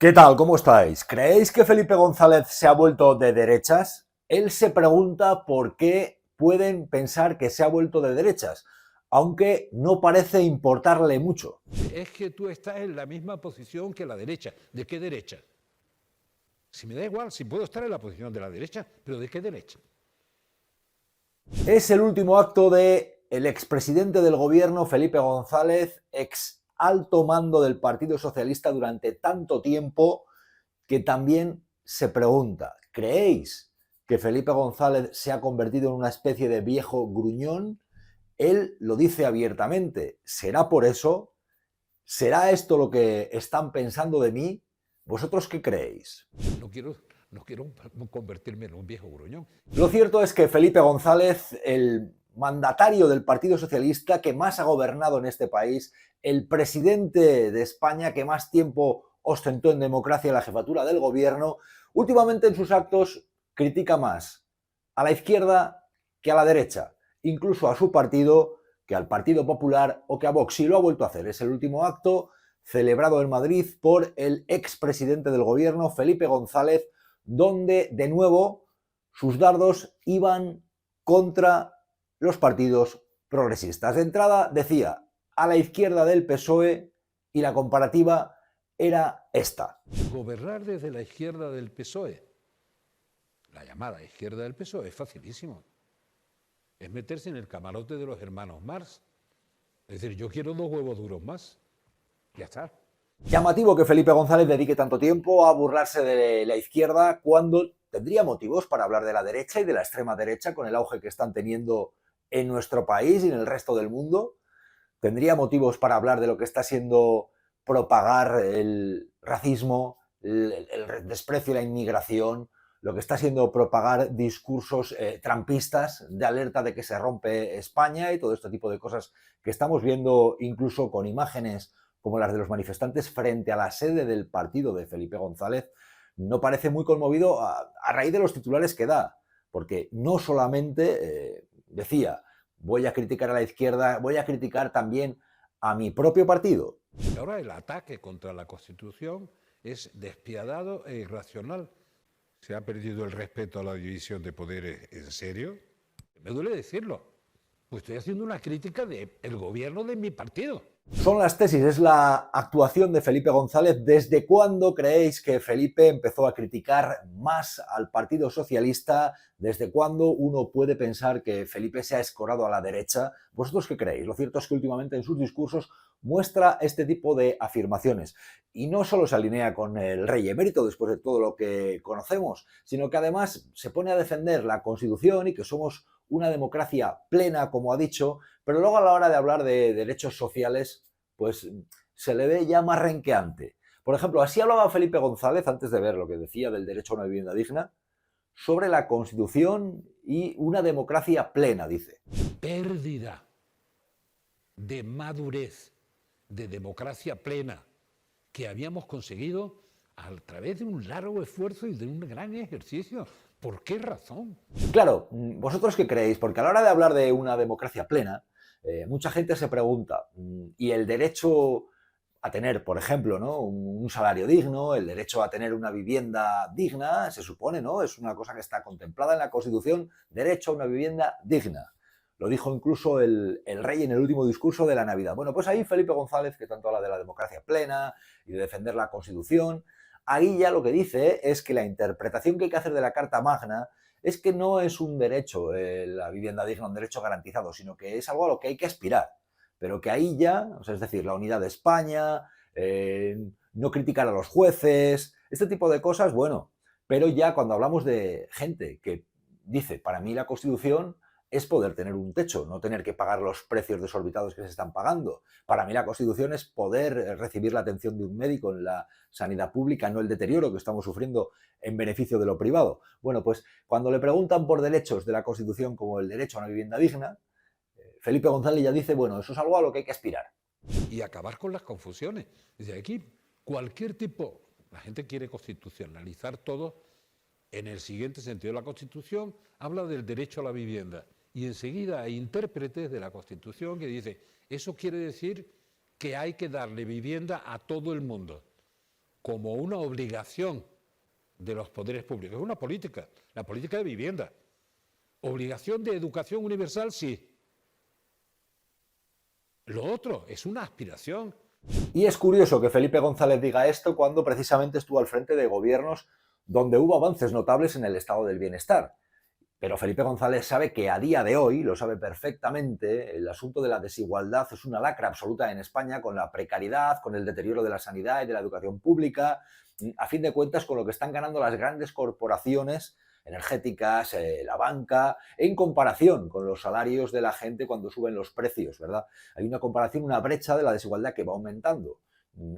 ¿Qué tal? ¿Cómo estáis? ¿Creéis que Felipe González se ha vuelto de derechas? Él se pregunta por qué pueden pensar que se ha vuelto de derechas, aunque no parece importarle mucho. Es que tú estás en la misma posición que la derecha. ¿De qué derecha? Si me da igual, si puedo estar en la posición de la derecha, pero ¿de qué derecha? Es el último acto del expresidente del gobierno, Felipe González, ex alto mando del Partido Socialista durante tanto tiempo, que también se pregunta, ¿creéis que Felipe González se ha convertido en una especie de viejo gruñón? Él lo dice abiertamente. ¿Será por eso? ¿Será esto lo que están pensando de mí? ¿Vosotros qué creéis? No quiero, no quiero convertirme en un viejo gruñón. Lo cierto es que Felipe González, el mandatario del Partido Socialista que más ha gobernado en este país, el presidente de España que más tiempo ostentó en democracia la jefatura del gobierno, últimamente en sus actos critica más a la izquierda que a la derecha, incluso a su partido que al Partido Popular o que a Vox. Y lo ha vuelto a hacer. Es el último acto celebrado en Madrid por el expresidente del gobierno, Felipe González, donde de nuevo sus dardos iban contra los partidos progresistas. De entrada decía a la izquierda del PSOE y la comparativa era esta. Gobernar desde la izquierda del PSOE, la llamada izquierda del PSOE, es facilísimo. Es meterse en el camarote de los hermanos Marx. Es decir, yo quiero 2 huevos duros más. Ya está. Llamativo que Felipe González dedique tanto tiempo a burlarse de la izquierda cuando tendría motivos para hablar de la derecha y de la extrema derecha con el auge que están teniendo en nuestro país y en el resto del mundo. Tendría motivos para hablar de lo que está siendo propagar el racismo, el desprecio y la inmigración, lo que está siendo propagar discursos trampistas de alerta de que se rompe España y todo este tipo de cosas que estamos viendo incluso con imágenes como las de los manifestantes frente a la sede del partido de Felipe González. No parece muy conmovido a raíz de los titulares que da, porque no solamente decía voy a criticar a la izquierda, voy a criticar también a mi propio partido. Y ahora el ataque contra la Constitución es despiadado e irracional. ¿Se ha perdido el respeto a la división de poderes en serio? Me duele decirlo, pues estoy haciendo una crítica del gobierno de mi partido. Son las tesis, es la actuación de Felipe González. ¿Desde cuándo creéis que Felipe empezó a criticar más al Partido Socialista? ¿Desde cuándo uno puede pensar que Felipe se ha escorado a la derecha? ¿Vosotros qué creéis? Lo cierto es que últimamente en sus discursos muestra este tipo de afirmaciones. Y no solo se alinea con el rey emérito después de todo lo que conocemos, sino que además se pone a defender la Constitución y que somos una democracia plena, como ha dicho, pero luego a la hora de hablar de derechos sociales, pues se le ve ya más renqueante. Por ejemplo, así hablaba Felipe González, antes de ver lo que decía del derecho a una vivienda digna, sobre la Constitución y una democracia plena, dice. Pérdida de madurez, de democracia plena, que habíamos conseguido a través de un largo esfuerzo y de un gran ejercicio. ¿Por qué razón? Claro, ¿vosotros qué creéis? Porque a la hora de hablar de una democracia plena, mucha gente se pregunta, ¿y el derecho a tener, por ejemplo, ¿no? un salario digno, el derecho a tener una vivienda digna, se supone, ¿no? Es una cosa que está contemplada en la Constitución, derecho a una vivienda digna. Lo dijo incluso el rey en el último discurso de la Navidad. Bueno, pues ahí Felipe González, que tanto habla de la democracia plena y de defender la Constitución, ahí ya lo que dice es que la interpretación que hay que hacer de la Carta Magna es que no es un derecho, la vivienda digna, un derecho garantizado, sino que es algo a lo que hay que aspirar. Pero que ahí ya, o sea, es decir, la unidad de España, no criticar a los jueces, este tipo de cosas, bueno, pero ya cuando hablamos de gente que dice, para mí la Constitución es poder tener un techo, no tener que pagar los precios desorbitados que se están pagando. Para mí la Constitución es poder recibir la atención de un médico en la sanidad pública, no el deterioro que estamos sufriendo en beneficio de lo privado. Bueno, pues cuando le preguntan por derechos de la Constitución como el derecho a una vivienda digna, Felipe González ya dice, bueno, eso es algo a lo que hay que aspirar. Y acabar con las confusiones. Desde aquí, cualquier tipo, la gente quiere constitucionalizar todo en el siguiente sentido. La Constitución habla del derecho a la vivienda y enseguida hay intérpretes de la Constitución que dicen, eso quiere decir que hay que darle vivienda a todo el mundo. como una obligación de los poderes públicos. Es una política, la política de vivienda. Obligación de educación universal, sí. Lo otro es una aspiración. Y es curioso que Felipe González diga esto cuando precisamente estuvo al frente de gobiernos donde hubo avances notables en el estado del bienestar. Pero Felipe González sabe que a día de hoy, lo sabe perfectamente, el asunto de la desigualdad es una lacra absoluta en España, con la precariedad, con el deterioro de la sanidad y de la educación pública, a fin de cuentas con lo que están ganando las grandes corporaciones energéticas, la banca, en comparación con los salarios de la gente cuando suben los precios, ¿verdad? Hay una comparación, una brecha de la desigualdad que va aumentando.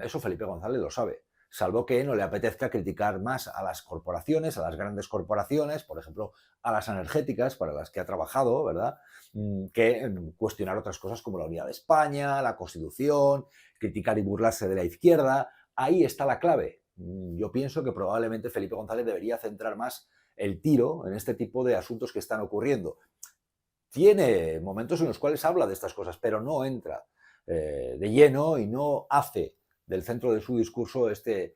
Eso Felipe González lo sabe. Salvo que no le apetezca criticar más a las corporaciones, a las grandes corporaciones, por ejemplo, a las energéticas para las que ha trabajado, ¿verdad? Que cuestionar otras cosas como la unidad de España, la Constitución, criticar y burlarse de la izquierda. Ahí está la clave. Yo pienso que probablemente Felipe González debería centrar más el tiro en este tipo de asuntos que están ocurriendo. Tiene momentos en los cuales habla de estas cosas, pero no entra de lleno y no hace del centro de su discurso este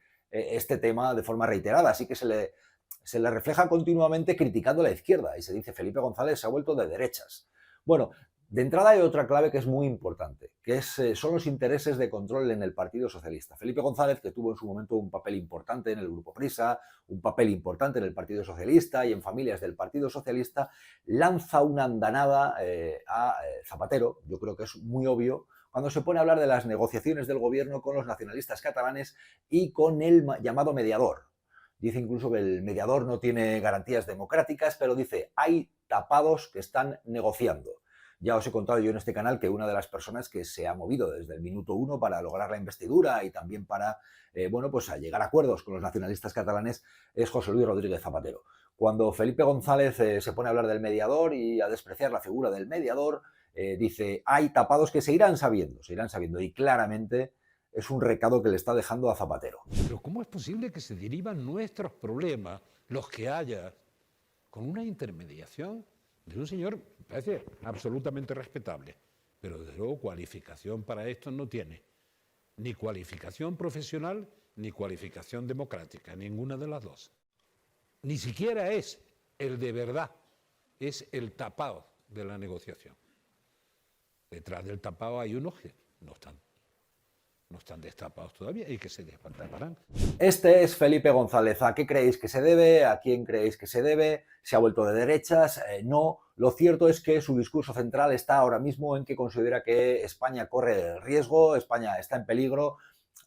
tema de forma reiterada. Así que se le refleja continuamente criticando a la izquierda y se dice Felipe González se ha vuelto de derechas. Bueno, de entrada hay otra clave que es muy importante, que son los intereses de control en el Partido Socialista. Felipe González, que tuvo en su momento un papel importante en el Grupo Prisa, un papel importante en el Partido Socialista y en familias del Partido Socialista, lanza una andanada a Zapatero. Yo creo que es muy obvio cuando se pone a hablar de las negociaciones del gobierno con los nacionalistas catalanes y con el llamado mediador. Dice incluso que el mediador no tiene garantías democráticas, pero dice, hay tapados que están negociando. Ya os he contado yo en este canal que una de las personas que se ha movido desde el minuto 1 para lograr la investidura y también para pues a llegar a acuerdos con los nacionalistas catalanes es José Luis Rodríguez Zapatero. Cuando Felipe González se pone a hablar del mediador y a despreciar la figura del mediador, dice, hay tapados que se irán sabiendo, y claramente es un recado que le está dejando a Zapatero. Pero ¿cómo es posible que se derivan nuestros problemas, los que haya, con una intermediación de un señor, me parece absolutamente respetable, pero desde luego cualificación para esto no tiene? Ni cualificación profesional, ni cualificación democrática, ninguna de las dos. Ni siquiera es el de verdad, es el tapado de la negociación. Detrás del tapado hay unos que no están destapados todavía y que se destaparán. Este es Felipe González. ¿A qué creéis que se debe? ¿A quién creéis que se debe? ¿Se ha vuelto de derechas? No. Lo cierto es que su discurso central está ahora mismo en que considera que España corre riesgo, España está en peligro,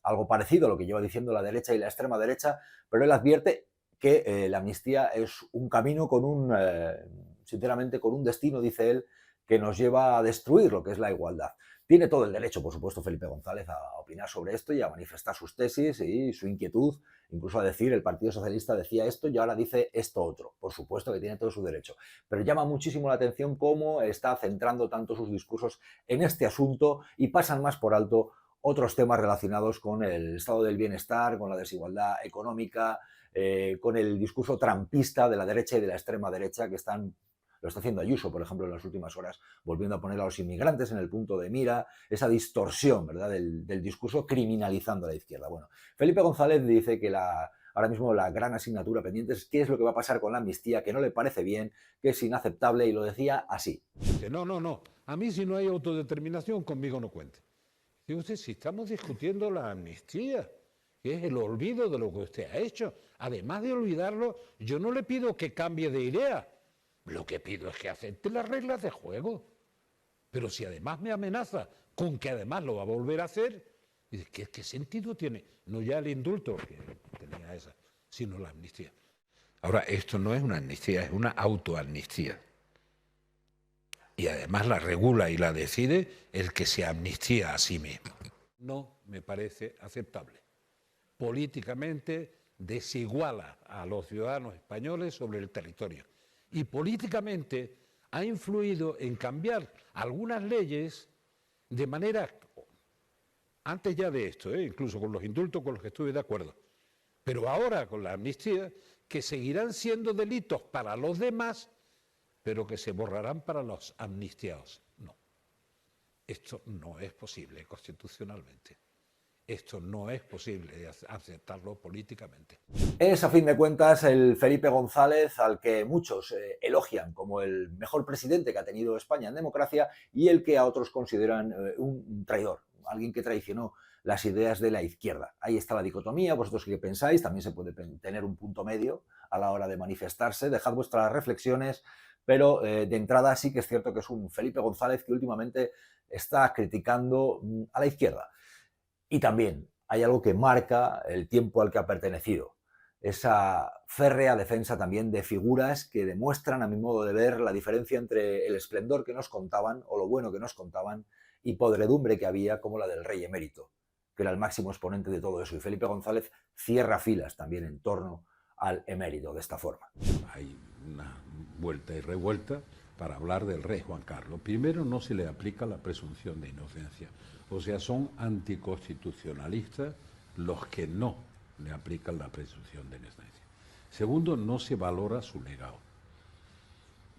algo parecido a lo que lleva diciendo la derecha y la extrema derecha, pero él advierte que la amnistía es un camino sinceramente, con un destino, dice él, que nos lleva a destruir lo que es la igualdad. Tiene todo el derecho, por supuesto, Felipe González a opinar sobre esto y a manifestar sus tesis y su inquietud, incluso a decir el Partido Socialista decía esto y ahora dice esto otro. Por supuesto que tiene todo su derecho, pero llama muchísimo la atención cómo está centrando tanto sus discursos en este asunto y pasan más por alto otros temas relacionados con el estado del bienestar, con la desigualdad económica, con el discurso trampista de la derecha y de la extrema derecha que lo está haciendo Ayuso, por ejemplo, en las últimas horas, volviendo a poner a los inmigrantes en el punto de mira, esa distorsión, ¿verdad?, del discurso criminalizando a la izquierda. Bueno, Felipe González dice que ahora mismo la gran asignatura pendiente es qué es lo que va a pasar con la amnistía, que no le parece bien, que es inaceptable, y lo decía así. No. A mí si no hay autodeterminación, conmigo no cuente. Dice usted, si estamos discutiendo la amnistía, que es el olvido de lo que usted ha hecho, además de olvidarlo, yo no le pido que cambie de idea. Lo que pido es que acepte las reglas de juego. Pero si además me amenaza con que además lo va a volver a hacer, ¿qué sentido tiene? No ya el indulto, que tenía esa, sino la amnistía. Ahora, esto no es una amnistía, es una autoamnistía. Y además la regula y la decide el que se amnistía a sí mismo. No me parece aceptable. Políticamente desiguala a los ciudadanos españoles sobre el territorio. Y políticamente ha influido en cambiar algunas leyes de manera, antes ya de esto, incluso con los indultos con los que estuve de acuerdo, pero ahora con la amnistía, que seguirán siendo delitos para los demás, pero que se borrarán para los amnistiados. No, esto no es posible constitucionalmente. Esto no es posible aceptarlo políticamente. Es, a fin de cuentas, el Felipe González al que muchos elogian como el mejor presidente que ha tenido España en democracia y el que a otros consideran un traidor, alguien que traicionó las ideas de la izquierda. Ahí está la dicotomía, vosotros qué pensáis, también se puede tener un punto medio a la hora de manifestarse, dejad vuestras reflexiones, pero de entrada sí que es cierto que es un Felipe González que últimamente está criticando a la izquierda. Y también hay algo que marca el tiempo al que ha pertenecido, esa férrea defensa también de figuras que demuestran, a mi modo de ver, la diferencia entre el esplendor que nos contaban, o lo bueno que nos contaban, y podredumbre que había, como la del rey emérito, que era el máximo exponente de todo eso. Y Felipe González cierra filas también en torno al emérito de esta forma. Hay una vuelta y revuelta para hablar del rey Juan Carlos. Primero, no se le aplica la presunción de inocencia. O sea, son anticonstitucionalistas los que no le aplican la presunción de inocencia. Segundo, no se valora su legado.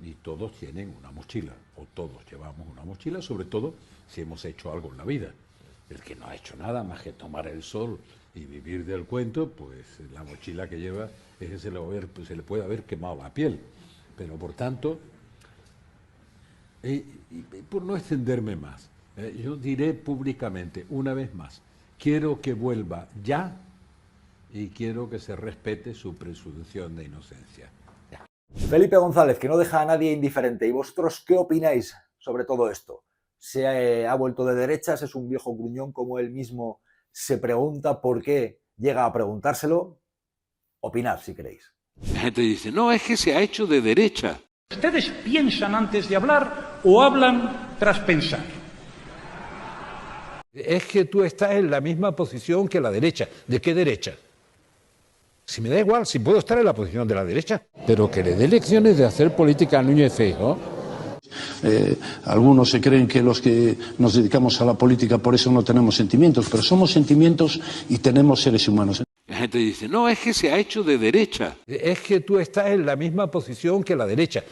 Y todos tienen una mochila, o todos llevamos una mochila, sobre todo si hemos hecho algo en la vida. El que no ha hecho nada más que tomar el sol y vivir del cuento, pues la mochila que lleva es que se le puede haber quemado la piel. Pero por tanto, por no extenderme más, yo diré públicamente una vez más, quiero que vuelva ya y quiero que se respete su presunción de inocencia. Ya. Felipe González, que no deja a nadie indiferente. ¿Y vosotros qué opináis sobre todo esto? ¿Se ha vuelto de derechas? ¿Es un viejo gruñón como él mismo se pregunta? ¿Por qué llega a preguntárselo? Opinad si queréis. La gente dice, no, es que se ha hecho de derecha. ¿Ustedes piensan antes de hablar o hablan tras pensar? Es que tú estás en la misma posición que la derecha. ¿De qué derecha? Si me da igual, si puedo estar en la posición de la derecha. Pero que le dé lecciones de hacer política a Núñez Feijóo. Algunos se creen que los que nos dedicamos a la política por eso no tenemos sentimientos, pero somos sentimientos y tenemos seres humanos. La gente dice, no, es que se ha hecho de derecha. Es que tú estás en la misma posición que la derecha.